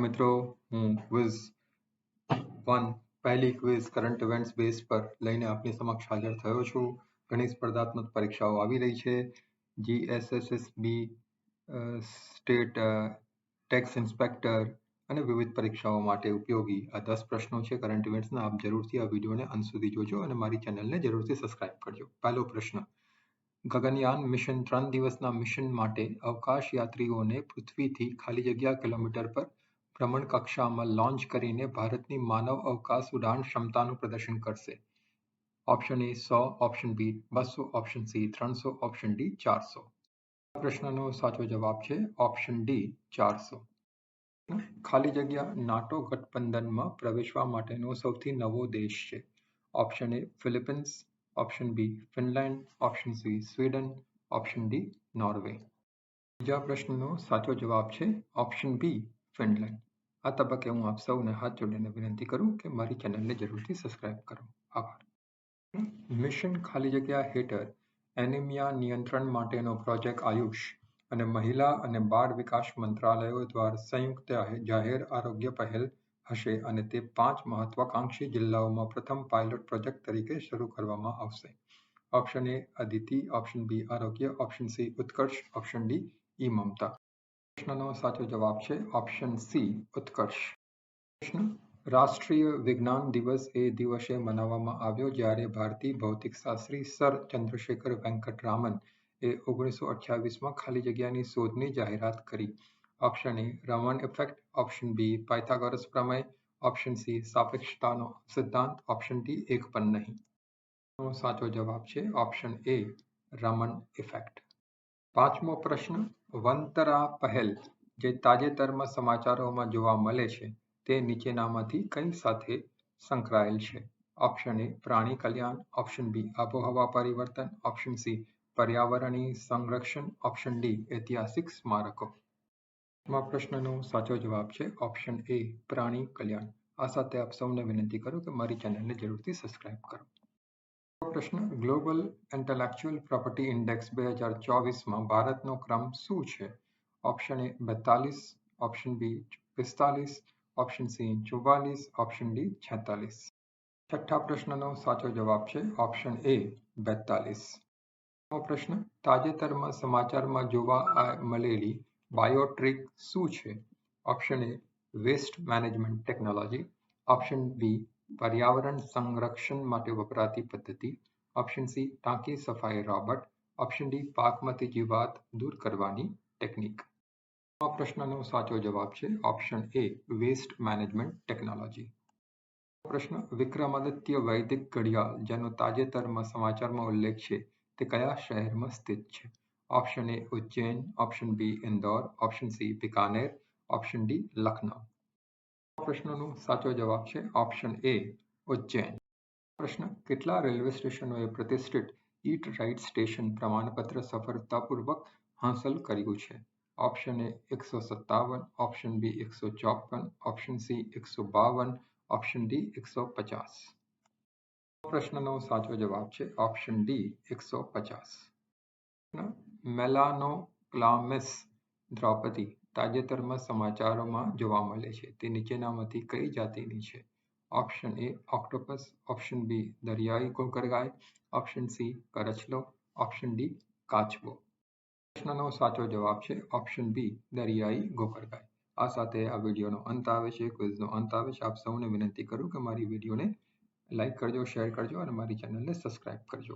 મિત્રો હું ક્વિઝ 1 પહેલી ક્વિઝ કરંટ ઇવેન્ટ્સ બેઝ પર લઈને આપની સમક્ષ હાજર થયો છું. ઘણી સ્પર્ધાત્મક પરીક્ષાઓ આવી રહી છે. GSSSB સ્ટેટ ટેક્સ ઇન્સ્પેક્ટર અને વિવિધ પરીક્ષાઓ માટે ઉપયોગી આ 10 પ્રશ્નો છે કરંટ ઇવેન્ટ્સના. આપ જરૂરથી આ વિડીયોને અંત સુધી જોજો અને મારી ચેનલને જરૂરથી સબસ્ક્રાઇબ કરજો. પહેલો પ્રશ્ન: ગગનયાન મિશન 3 દિવસના મિશન માટે અવકાશ યાત્રીઓને પૃથ્વીથી ખાલી જગ્યા કિલોમીટર પર ભ્રમણ કક્ષામાં લોન્ચ કરીને ભારતની માનવ અવકાશ ઉડાન ક્ષમતાનું પ્રદર્શન કરશે. Option A 100, option B 200, option C 300, option D 400. આ પ્રશ્નનો સાચો જવાબ છે ઓપ્શન ડી 400. ખાલી જગ્યા નાટો ગઠબંધનમાં પ્રવેશવા માટેનો સૌથી નવો દેશ છે. Option A Philippines, option B Finland, option C Sweden, option D Norway. બીજા પ્રશ્નનો સાચો જવાબ છે ઓપ્શન બી ફિનલેન્ડ. આ તબક્કે હું આપ સૌને હાથ જોડીને વિનંતી કરું કે મારી ચેનલને જરૂરથી સબસ્ક્રાઇબ કરો. આભાર. મિશન ખાલી જગ્યા હેઠળ એનિમિયા નિયંત્રણ માટેનો પ્રોજેક્ટ આયુષ અને મહિલા અને બાળ વિકાસ મંત્રાલયો દ્વારા સંયુક્ત જાહેર આરોગ્ય પહેલ હશે અને તે 5 મહત્વાકાંક્ષી જિલ્લાઓમાં પ્રથમ પાયલોટ પ્રોજેક્ટ તરીકે શરૂ કરવામાં આવશે. Option A Aditi, option B Arogya, option C Utkarsh, option D e Mamta. પ્રશ્નનો સાચો જવાબ છે ઓપ્શન સી ઉત્કર્ષ. પ્રશ્ન: રાષ્ટ્રીય વિજ્ઞાન દિવસ એ દિવસે મનાવવામાં આવ્યો જ્યારે ભારતીય ભૌતિકશાસ્ત્રી સર ચંદ્રશેખર વેંકટ રામન એ 1928માં ખાલી જગ્યાની શોધની જાહેરાત કરી. Option A Raman effect, option B Pythagoras પ્રમેય, ઓપ્શન સી સાપેક્ષતાનો સિદ્ધાંત, ઓપ્શન ડી એક પણ નહીં. સાચો જવાબ છે ઓપ્શન એ રામન ઇફેક્ટ. પાંચમો પ્રશ્ન: વંતરા પહેલ જે તાજેતરમાં સમાચારોમાં જોવા મળે છે તે નીચેનામાંથી કઈ સાથે સંકળાયેલ છે? ઓપ્શન એ પ્રાણી કલ્યાણ, ઓપ્શન બી આબોહવા પરિવર્તન, ઓપ્શન સી પર્યાવરણીય સંરક્ષણ, ઓપ્શન ડી ઐતિહાસિક સ્મારકો. પ્રશ્નનો સાચો જવાબ છે ઓપ્શન એ પ્રાણી કલ્યાણ. આ સાથે આપ સૌને વિનંતી કરું કે મારી ચેનલને જરૂરથી સબસ્ક્રાઇબ કરો. પ્રશ્ન: ગ્લોબલ ઇન્ટેલેક્ચુઅલ પ્રોપર્ટી ઇન્ડેક્સ 2024માં ભારતનો ક્રમ શું છે? Option A 42, option B 45, option C 44, option D 46. છઠ્ઠા પ્રશ્નનો સાચો જવાબ છે ઓપ્શન એ 42. પ્રશ્ન: તાજેતરમાં સમાચારમાં જોવા મળેલી બાયોટ્રિક શું છે? Option A waste management technology, option B પર્યાવરણ સંરક્ષણ માટે વપરાતી પદ્ધતિ, ઓપ્શન સી ટાંકી સફાઈ રોબોટ, ઓપ્શન ડી પાકમાંથી જીવાત દૂર કરવાની ટેકનિક. આ પ્રશ્નનો સાચો જવાબ છે option A waste management technology. પ્રશ્ન: વિક્રમાદિત્ય વૈદિક ઘડિયાળ જેનો તાજેતરમાં સમાચારમાં ઉલ્લેખ છે તે કયા શહેરમાં સ્થિત છે? Option A Ujjain, option B Indore, option C Bikaner, option D Lucknow. પ્રશ્નનો સાચો જવાબ છે ઓપ્શન એ ઉજ્જૈન. પ્રશ્ન: કેટલા રેલવે સ્ટેશનોએ પ્રતિષ્ઠિત ઈટ રાઇટ સ્ટેશન પ્રમાણપત્ર સફળતાપૂર્વક હાંસલ કર્યું છે? Option A 157, option B 154, option C 152, option D 150. પ્રશ્નનો સાચો જવાબ છે ઓપ્શન ડી 150. મેલાનોક્લામિસ દ્રૌપદી તાજેતરમાં સમાચારોમાં જોવા મળે છે તે નીચેનામાંથી કઈ જાતિની છે? Option A octopus, option B દરિયાઈ ગોકરગાય, ઓપ્શન સી કરચલો, ઓપ્શન ડી કાચબો. પ્રશ્નનો સાચો જવાબ છે ઓપ્શન બી દરિયાઈ ગોકરગાય. આ સાથે આ વિડીયોનો અંત આવે છે, ક્વિઝનો અંત આવે છે. આપ સૌને વિનંતી કરું કે મારી વિડીયોને લાઈક કરજો, શેર કરજો અને મારી ચેનલને સબસ્ક્રાઇબ કરજો.